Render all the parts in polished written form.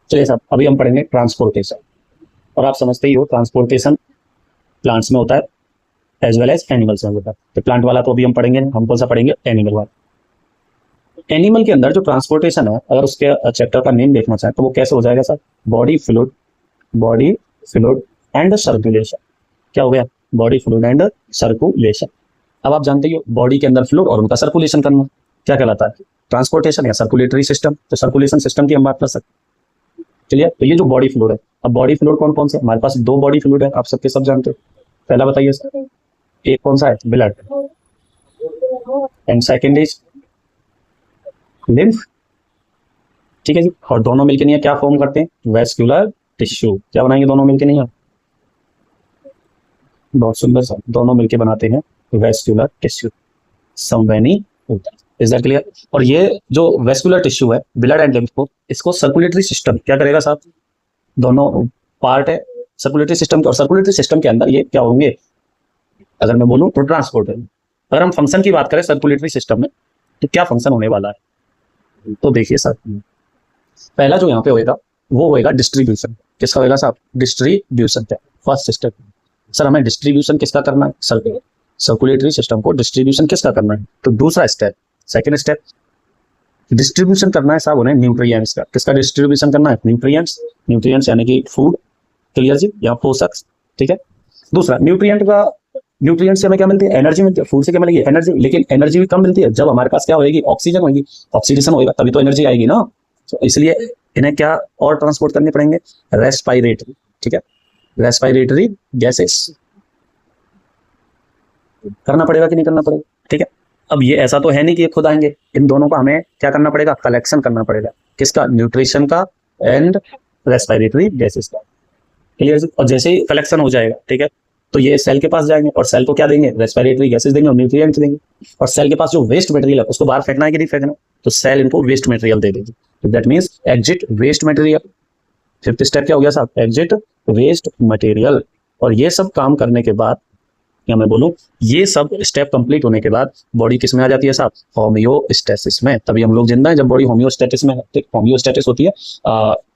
चलिए साहब, अभी हम पढ़ेंगे ट्रांसपोर्टेशन। और आप समझते ही हो ट्रांसपोर्टेशन प्लांट्स में होता है एज वेल एज एनिमल्स में होता है। तो प्लांट वाला तो अभी हम पढ़ेंगे नहीं, हम कौन सा पढ़ेंगे, एनिमल वाला। एनिमल के अंदर जो ट्रांसपोर्टेशन है, अगर उसके चैप्टर का नेम देखना चाहें तो वो कैसे हो जाएगा sir, body fluid, body fluid and circulation. क्या हो गया, बॉडी फ्लूइड एंड सर्कुलेशन। अब आप जानते हो बॉडी के अंदर फ्लूइड और उनका सर्कुलेशन करना क्या कहलाता है, ट्रांसपोर्टेशन या सर्कुलेटरी सिस्टम। तो सर्कुलेशन सिस्टम की हम बात कर सकते हैं। चलिए, तो ये जो बॉडी फ्लूइड है, अब बॉडी फ्लूइड कौन कौन से, हमारे पास दो बॉडी फ्लूइड है, आप सबके सब जानते हो। पहला बताइए सर, एक कौन सा है, blood, and second is lymph. ठीक है जी, और दोनों मिलकर नहीं है क्या फॉर्म करते हैं, वेस्कुलर टिश्यू। क्या बनाएंगे दोनों मिलकर नहीं है, बहुत सुंदर सर, दोनों मिलकर बनाते हैं वेस्कुलर टिश्यू, संवैनी ऊतक। Is that clear. और ये जो वेस्कुलर टिश्यू है, ब्लड एंड लिम्फ को, इसको सर्कुलेटरी सिस्टम क्या करेगा साहब, दोनों पार्ट है सर्कुलेटरी सिस्टम के, और सर्कुलेटरी सिस्टम के अंदर ये क्या होंगे, अगर मैं बोलूं तो ट्रांसपोर्ट है। अगर हम फंक्शन की बात करें सर्कुलेटरी सिस्टम में, तो क्या फंक्शन होने वाला है, तो देखिए सर, पहला जो यहाँ पे होएगा वो होएगा डिस्ट्रीब्यूशन। किसका होएगा साहब, डिस्ट्रीब्यूशन का फर्स्ट स्टेप। सर हमें डिस्ट्रीब्यूशन किसका करना है, सर्कुलेटरी सिस्टम को डिस्ट्रीब्यूशन किसका करना है, तो दूसरा स्टेप, सेकेंड स्टेप, डिस्ट्रीब्यूशन करना है साहब उन्हें न्यूट्रिएंट्स का। किसका डिस्ट्रीब्यूशन करना है, न्यूट्रिएंट्स, न्यूट्रिएंट्स यानी कि फूड, क्लियर जी, या पोषक। ठीक है, दूसरा न्यूट्रिएंट का, न्यूट्रिएंट से हमें क्या मिलती है, एनर्जी मिलती है। फूड से क्या मिलेगी, एनर्जी, लेकिन एनर्जी भी कम मिलती है जब हमारे पास क्या होगी, ऑक्सीजन होगी, ऑक्सीडेशन होगा तभी तो एनर्जी आएगी ना। तो इसलिए इन्हें क्या और ट्रांसपोर्ट करने पड़ेंगे, रेस्पायरेटरी। ठीक है, रेस्पायरेटरी गैसेस करना पड़ेगा कि नहीं करना पड़ेगा। ठीक है, अब ये ऐसा तो है नहीं कि ये खुद आएंगे, इन दोनों का हमें क्या करना पड़ेगा, कलेक्शन करना पड़ेगा। किसका, न्यूट्रिशन का एंड रेस्पायरेटरी गैसेस का। क्लियर। और जैसे ही कलेक्शन हो जाएगा, ठीक है, तो ये सेल के पास जाएंगे और सेल को क्या देंगे, रेस्पिरेटरी गैसेस देंगे और न्यूट्रिएंट्स देंगे। और सेल के पास जो वेस्ट मटेरियल है उसको बाहर फेंकना है कि नहीं फेंकना, तो सेल इनको वेस्ट मटेरियल दे देगी। तो that means exit waste material. Fifth step क्या हो गया साहब, एग्जिट वेस्ट मटेरियल। और ये सब काम करने के बाद, या मैं बोलूं ये सब स्टेप कंप्लीट होने के बाद बॉडी किस में आ जाती है साहब, होम्योस्टेसिस में। तभी हम लोग जिंदा हैं जब बॉडी होम्योस्टेसिस में है। होम्योस्टेसिस होती है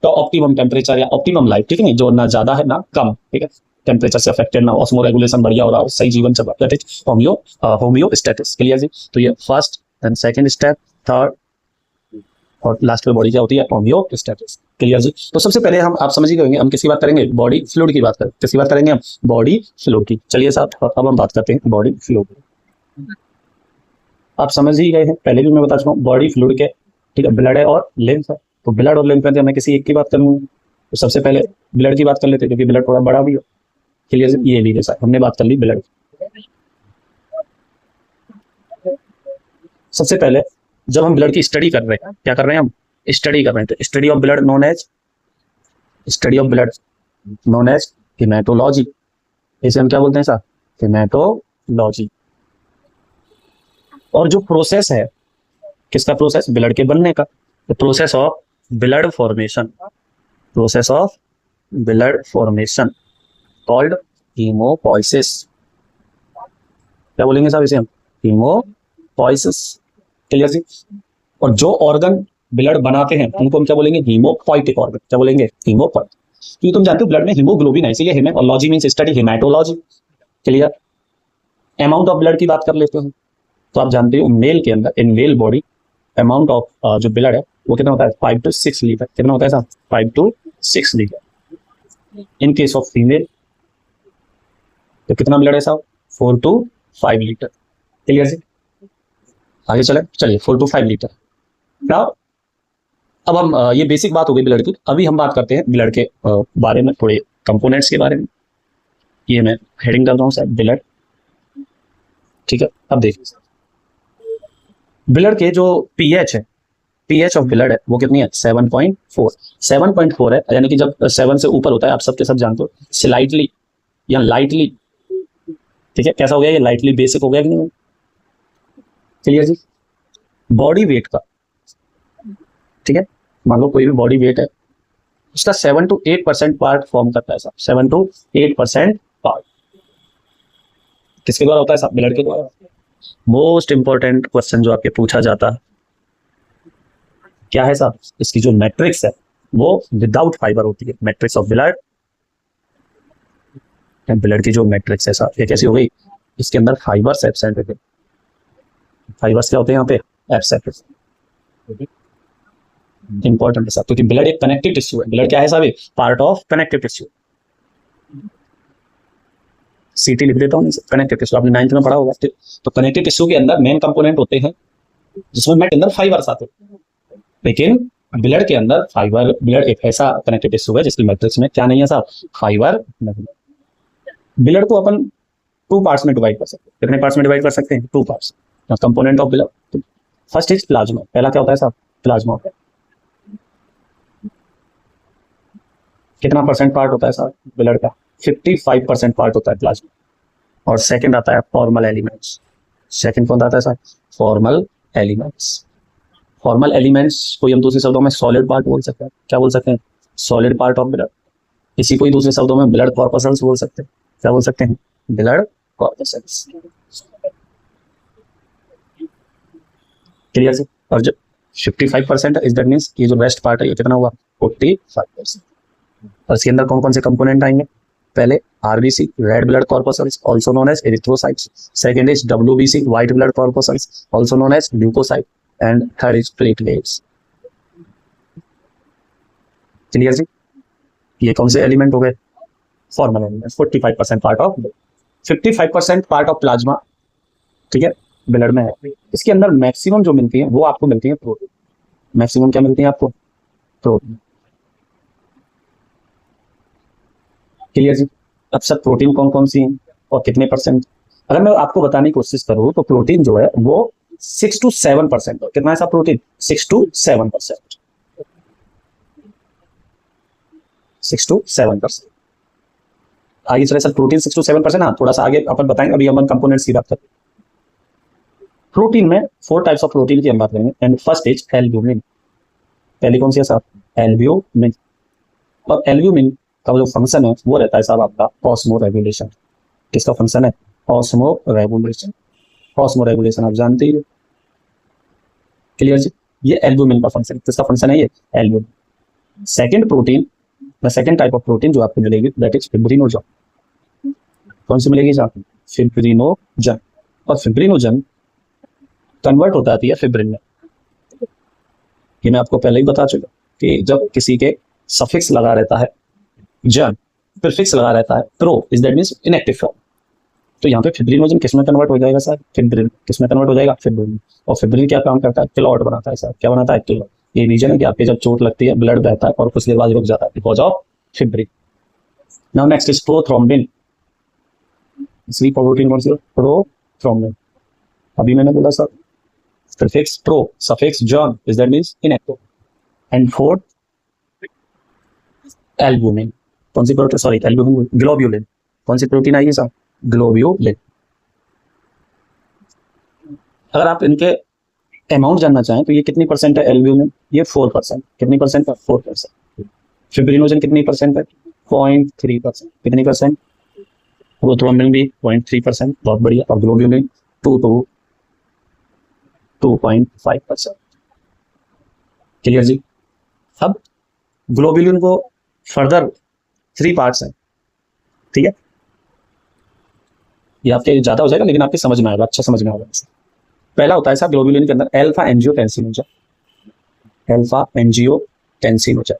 तो ऑप्टिमम टेम्परेचर या ऑप्टिमम लाइफ, ठीक है नहीं, जो ना ज्यादा है ना कम, ठीक है, टेम्परेचर से अफेक्टेड ना, ऑस्मो रेगुलेशन बढ़िया हो रहा हो, सही जीवन चल रहा है, दैट इज होम्योस्टेसिस। क्लियर जी। तो ये first then second step, third और लास्ट में बॉडी क्या होती है, होम्योस्टेसिस। क्लियर जी। तो सबसे पहले हम, आप समझ ही गए, हम किसकी बात करेंगे, बॉडी फ्लूइड की बात करें। किसकी बात करेंगे हम, बॉडी फ्लूइड की। चलिए साहब, अब हम बात करते हैं बॉडी फ्लूइड। आप समझ ही गए हैं, पहले भी मैं बता चुका हूँ बॉडी फ्लूइड के, ठीक है, ब्लड है और लिम्फ है। तो ब्लड और लिम्फ में हमें किसी एक की बात करनी है, तो सबसे पहले ब्लड की बात कर लेते हैं क्योंकि ब्लड थोड़ा बड़ा भी हो। क्लियर, ये लीजिए साहब, हमने बात कर ली ब्लड। सबसे पहले जब हम ब्लड की स्टडी कर रहे हैं, क्या कर रहे हैं हम, स्टडी कर रहे हैं, तो study of blood known as, study of blood known as haematology. इसे हम क्या बोलते हैं साहब, हिमेटोलॉजी। और जो प्रोसेस है, किसका प्रोसेस, ब्लड के बनने का, the process of blood formation, process of blood formation called haemopoiesis. क्या बोलेंगे साहब इसे हम, हीमोपोइसिस। क्लियर जी। और जो ऑर्गन ब्लड बनाते हैं उनको हम क्या बोलेंगे, हीमोपोइटिक ऑर्गन। क्या बोलेंगे, हीमोपोइट। क्योंकि तुम जानते हो ब्लड में हीमोग्लोबिन है, इसीलिए haemology means study haematology. Clear. Amount of blood की बात कर लेते हैं, तो आप जानते हो मेल के अंदर, in male body amount of जो ब्लड है वो कितना होता है, 5 to 6 लीटर। कितना होता है साहब, 5 to 6 litre. In case of female तो कितना ब्लड है साहब, 4 to 5 लीटर। क्लियर जी। आगे चले, चलिए 4 to 5 लीटर। नाउ अब हम ये बेसिक बात हो गई ब्लड की। अभी हम बात करते हैं ब्लड के बारे में, थोड़े कंपोनेंट्स के बारे में। ये मैं हेडिंग कर रहा हूँ साहब, ब्लड। ठीक है, अब देखिए ब्लड के जो पीएच है, पीएच ऑफ ब्लड है वो कितनी है, 7.4। 7.4 है, यानी कि जब 7 से ऊपर होता है, आप सबके सब जानते हो, स्लाइटली या लाइटली, ठीक है, कैसा हो गया ये, लाइटली बेसिक हो गया कि नहीं। क्लियर जी। बॉडी वेट का, ठीक है, मान लो कोई भी बॉडी वेट है, उसका 7 to 8% पार्ट फॉर्म करता है साहब, 7 to 8% पार्ट किसके द्वारा होता है साहब, ब्लड के द्वारा। मोस्ट इंपॉर्टेंट क्वेश्चन जो आपके पूछा जाता है क्या है साहब, इसकी जो मैट्रिक्स है वो विदाउट फाइबर होती है, मैट्रिक्स ऑफ ब्लड। ब्लड की जो मैट्रिक्स है साहब ये कैसी हो गई, इसके अंदर फाइबर्स एब्सेंट है। फाइबर्स क्या होते हैं यहाँ पे, एब्सेंट। इंपॉर्टेंट है साहब, क्योंकि ब्लड एक कनेक्टिव टिश्यू है। ब्लड क्या है साहब, पार्ट ऑफ कनेक्टिव टिश्यू। सीटी लिख देता हूँ, कनेक्टिव टिश्यू आपने 9th में पढ़ा होगा। तो कनेक्टिव टिश्यू के अंदर मेन कंपोनेंट होते हैं जिसमें मेट अंदर फाइबर्स आते हैं, लेकिन ब्लड के अंदर फाइबर, ब्लड एक ऐसा कनेक्टिव टिश्यू है जिसकी मैट्रिक्स में क्या नहीं है साहब, फाइबर नहीं। ब्लड को अपन 2 पार्ट्स में डिवाइड कर सकते हैं। कितने पार्ट्स में डिवाइड कर सकते हैं, 2 parts. Component of blood, first is plasma. पहला क्या होता है साहब, प्लाज्मा होता है। कितना परसेंट पार्ट होता है साहब ब्लड का, 55% पार्ट होता है प्लाज्मा। और सेकंड आता है फॉर्मल एलिमेंट्स। सेकंड कौन आता है साहब, फॉर्मल एलिमेंट्स। फॉर्मल एलिमेंट्स को हम दूसरे शब्दों में सॉलिड पार्ट बोल सकते हैं। क्या बोल सकते हैं, सॉलिड पार्ट ऑफ ब्लड। इसी को ही दूसरे शब्दों में ब्लड कॉर्पसल्स बोल सकते हैं। क्या बोल सकते हैं, ब्लड कॉर्पसल्स। क्लियर से। और जो 55% है, इस दैट मींस ये जो रेस्ट पार्ट है ये कितना हुआ, 45%। और इसके अंदर कौन कौन से कंपोनेंट आएंगे, पहले RBC, red blood corpuscles also known as erythrocytes. Second is WBC, white blood corpuscles also known as leucocyte. And third is platelets. Clear जी। ये कौन से एलिमेंट हो गए, formal element. 45% part of, 55% part of plasma, ठीक है, blood में है। इसके अंदर मैक्सिमम जो मिलती है वो आपको मिलती है प्रोटीन। मैक्सिमम क्या मिलती है आपको, प्रोटीन। क्लियर जी। अब सब प्रोटीन कौन कौन सी है और कितने परसेंट, अगर मैं आपको बताने की कोशिश करूं तो प्रोटीन जो है वो 6 to 7%। कितना है साहब प्रोटीन, 6 to 7%। 6 to 7%। आगे चले सर, प्रोटीन 6 to 7%। हाँ, थोड़ा सा आगे अपन बताएंगे, अभी हम कंपोनेंट्स की बात करते हैं। प्रोटीन में 4 टाइप्स ऑफ प्रोटीन की हम बात करेंगे। And first is albumin. पहली कौन सी है साहब, एल्ब्यूमिन। और एल्ब्यूमिन का जो फंक्शन है वो रहता है साहब आपका ऑस्मो रेगुलेशन। किसका फंक्शन है, ऑस्मो रेगुलेशन। ऑस्मो रेगुलेशन आप जानते ही हो। क्लियर जी। ये एल्ब्यूमिन का फंक्शन, किसका फंक्शन है ये, albumin. Second protein, the second type of protein जो आपको मिलेगी दैट इज फिब्रिनोजन। कौन सी मिलेगी साहब, फिब्रिनोजन। और फिब्रिनोजन कन्वर्ट हो जाती है फिब्रिन में। ये मैं आपको पहले ही बता चुका कि जब किसी के सफिक्स लगा रहता है जन, प्रीफिक्स लगा रहता है pro, is that means inactive form. तो यहाँ पे फिब्रिनोजन किसमें कन्वर्ट हो जाएगा सर, फिब्रिन। किसमें कन्वर्ट हो जाएगा, फिब्रिन। और फिब्रिन क्या काम करता है, क्लॉट बनाता है सर। क्या बनाता है, क्लॉट। ये रीजन है कि आपके जब चोट लगती है ब्लड बहता है और कुछ देर बाद रुक जाता है because of fibrin. Now next is prothrombin. इसलिए प्रोटीन कौन सी है, प्रोथ्रोम्बिन। अभी मैंने बोला sir prefix pro, suffix John, is that means inactive. And fourth albumin. कौन सी प्रोटीन, सॉरी एल्ब्यूमिन, ग्लोब्यूलिन। कौन सी प्रोटीन आई है साहब, ग्लोब्यूलिन। अगर आप इनके अमाउंट जानना चाहें तो ये कितनी परसेंट है एल्ब्यूमिन, ये 4%। कितनी परसेंट है, 4%। फिब्रिनोजन कितनी परसेंट है, 0.3%। कितनी परसेंट, प्रोथ्रोम्बिन भी 0.3%, बहुत बढ़िया। और ग्लोब्यूलिन 2.5%। क्लियर जी। अब ग्लोब्यूलिन को फर्दर 3 पार्ट्स हैं, ठीक है। ये आपके ज्यादा हो जाएगा लेकिन आपके समझ में आएगा, अच्छा समझ में आएगा। पहला होता है साहब ग्लोब्यूलिन के अंदर alpha angiotensinogen. Alpha angiotensinogen,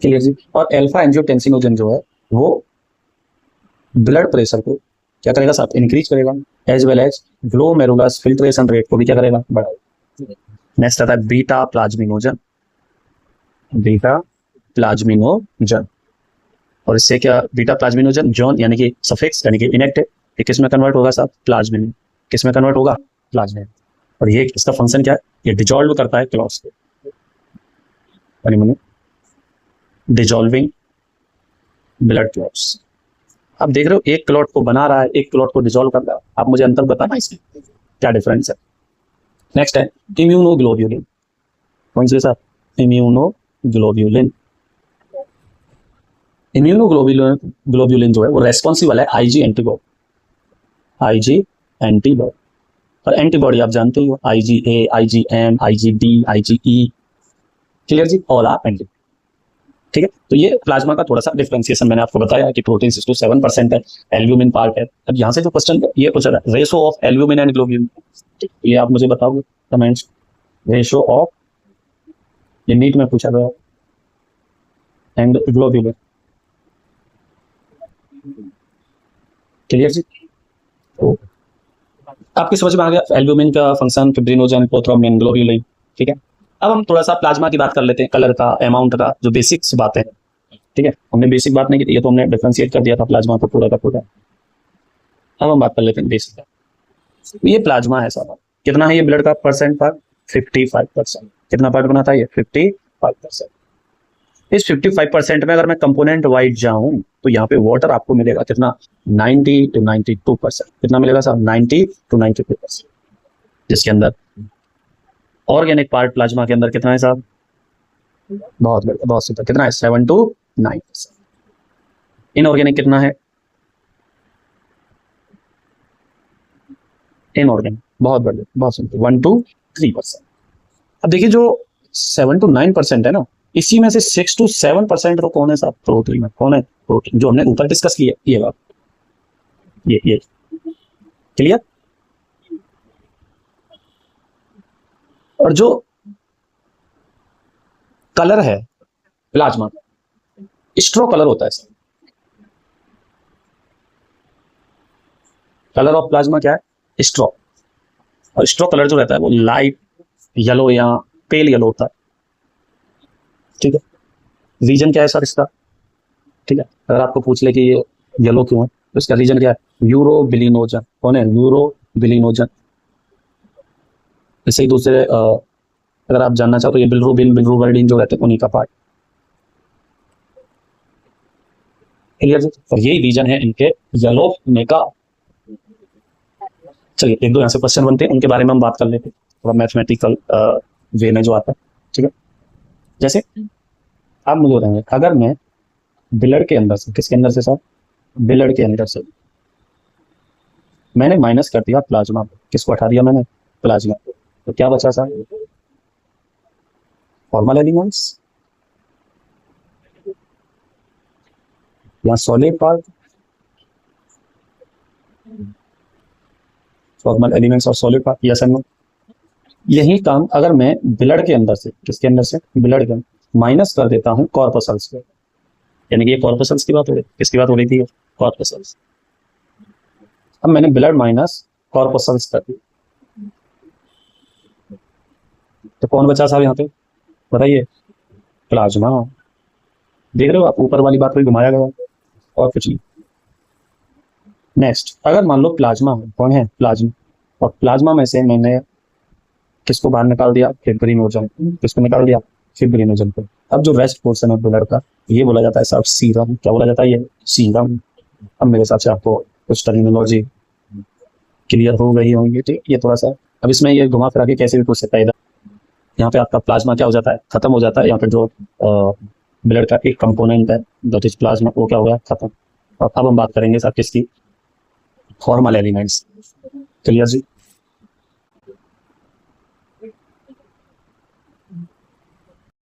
clear जी। और अल्फा एंजियोटेंसिनोजन जो है वो ब्लड प्रेशर को क्या करेगा साहब, इंक्रीज करेगा, as well as glomerulus filtration rate को भी क्या करेगा, बढ़ाएगा। नेक्स्ट आता है बीटा प्लाज्मिनोजन। Beta plasminogen. और इससे क्या, बीटा प्लाज्मिनोजन जॉन यानी कि सफिक्स यानी कि इनएक्टिव, ये किस में कन्वर्ट होगा साहब, प्लाज्मिन। किस में कन्वर्ट होगा, प्लाज्मिन। और ये इसका फंक्शन क्या है, ये डिजॉल्व करता है क्लॉट्स को, यानी डिजॉल्विंग ब्लड क्लॉट्स। आप देख रहे हो एक क्लॉट को बना रहा है, एक क्लॉट को डिजॉल्व कर रहा है। आप मुझे अंतर बताना इसमें क्या डिफरेंस है। नेक्स्ट है इम्यूनोग्लोब्यूलिन। कौन से साहब, इम्यूनोग्लोब्यूलिन। इम्यूनोग्लोब्यूलिन जो है वो रेस्पॉन्सिबल है आईजी एंटीबॉडी, आईजी एंटीबॉडी। और एंटीबॉडी आप जानते हो, IgA, IgM, IgD, IgE. Clear जी, ऑल आर एंड। ठीक है, तो ये प्लाज्मा का थोड़ा सा डिफरेंशिएशन मैंने आपको बताया कि प्रोटीन 6 to 7% है, एल्ब्यूमिन पार्ट है। अब यहाँ से जो क्वेश्चन ये पूछा था, ratio of albumin and globulin, ये आप मुझे बताओगे कमेंट्स। रेशो ऑफ, ये नीट में पूछा गया, एंड ग्लोब्यूलिन। क्लियर जी, तो आपकी समझ में आ गया एल्ब्यूमिन का फंक्शन, फिब्रिनोजन, प्रोथ्रोम्बिन, ग्लोब्यूलिन। ठीक है, अब हम थोड़ा सा प्लाज्मा की बात कर लेते हैं, कलर का, अमाउंट का, जो बेसिक्स बातें हैं। ठीक है, हमने बेसिक बात नहीं की, ये तो हमने डिफरेंशिएट कर दिया था प्लाज्मा को पूरा का पूरा। अब हम बात कर लेते हैं बेसिक का। ये प्लाज्मा है साहब, कितना है ये ब्लड का परसेंट पार्ट, 55%। कितना पार्ट बनाता है ये, 55%। इस 55% में अगर मैं कंपोनेंट वाइज जाऊं तो यहाँ पे वाटर आपको मिलेगा कितना, 90 to 92%। कितना मिलेगा साहब, 90 to 92%। जिसके अंदर ऑर्गेनिक पार्ट प्लाज्मा के अंदर कितना है साहब, बहुत सिंपल, कितना है, 7 to 9%। इनऑर्गेनिक कितना है, इनऑर्गेनिक बहुत बढ़िया, बहुत सिंपल, 1 to 3%। अब देखिए जो 7 to 9% है ना, इसी में से 6 to 7% तो कौन है साहब, प्रोटीन है। कौन है, प्रोटीन, जो हमने ऊपर डिस्कस किया ये बात, ये क्लियर। और जो कलर है प्लाज्मा, स्ट्रो कलर होता है सर। कलर ऑफ प्लाज्मा क्या है, स्ट्रो। और स्ट्रो कलर जो रहता है वो लाइट येलो या पेल येलो होता है। ठीक है, रीजन क्या है सर इसका। ठीक है, अगर आपको पूछ ले कि ये येलो क्यों है तो इसका रीजन क्या है, यूरोबिलिनोजन। कौन है, यूरोबिलिनोजन। इससे ही दूसरे अगर आप जानना चाहो तो ये बिलरुबिन, बिलरुबिन जो रहते हैं उन्हीं का पार्ट। क्लियर जी, और यही रीजन है इनके येलो होने का। चलिए एक दो यहाँ से क्वेश्चन बनते हैं, उनके बारे में हम बात कर लेते हैं, थोड़ा मैथमेटिकल वे में जो आता है। ठीक है, जैसे आप मुझे बताएंगे, अगर मैं ब्लड के अंदर से, किसके अंदर से साहब, ब्लड के अंदर से मैंने माइनस कर दिया प्लाज्मा, किसको हटा दिया मैंने, प्लाज्मा, तो क्या बचा साहब, फॉर्मल एलिमेंट्स या सॉलिड पार्ट, फॉर्मल एलिमेंट्स और solid part, yes and no. यही काम अगर मैं ब्लड के अंदर से, किसके अंदर से, ब्लड के अंदर माइनस कर देता हूं कॉर्पसल्स पे, यानी कि ये कॉर्पसल्स की बात हो रही, किसकी बात हो रही थी, कॉर्पसल्स। अब मैंने ब्लड माइनस कॉर्पसल्स कर दी, तो कौन बचा साहब यहाँ पे, बताइए, प्लाज्मा। देख रहे हो आप, ऊपर वाली बात को घुमाया गया और कुछ नहीं। नेक्स्ट, अगर मान लो प्लाज्मा है, कौन है, प्लाज्मा, और प्लाज्मा में से मैंने किसको बाहर निकाल दिया, फिब्रिनोजन। किसको निकाल दिया, फिब्रिनोजन को। अब जो रेस्ट पोर्शन है ब्लड का, ये बोला जाता है साहब सीरम। क्या बोला जाता है, ये सीरम। अब मेरे हिसाब से आपको कुछ टर्मिनोलॉजी क्लियर हो गई होंगी। ठीक, ये थोड़ा सा, अब इसमें ये घुमा फिरा के कैसे भी पूछ सकता है, इधर यहाँ पे आपका प्लाज्मा क्या हो जाता है, खत्म हो जाता है। यहाँ पे जो ब्लड का एक कंपोनेंट है दैट इज प्लाज्मा, वो क्या हो गया, खत्म। और अब हम बात करेंगे साहब किसकी, फॉर्मल एलिमेंट्स। क्लियर जी।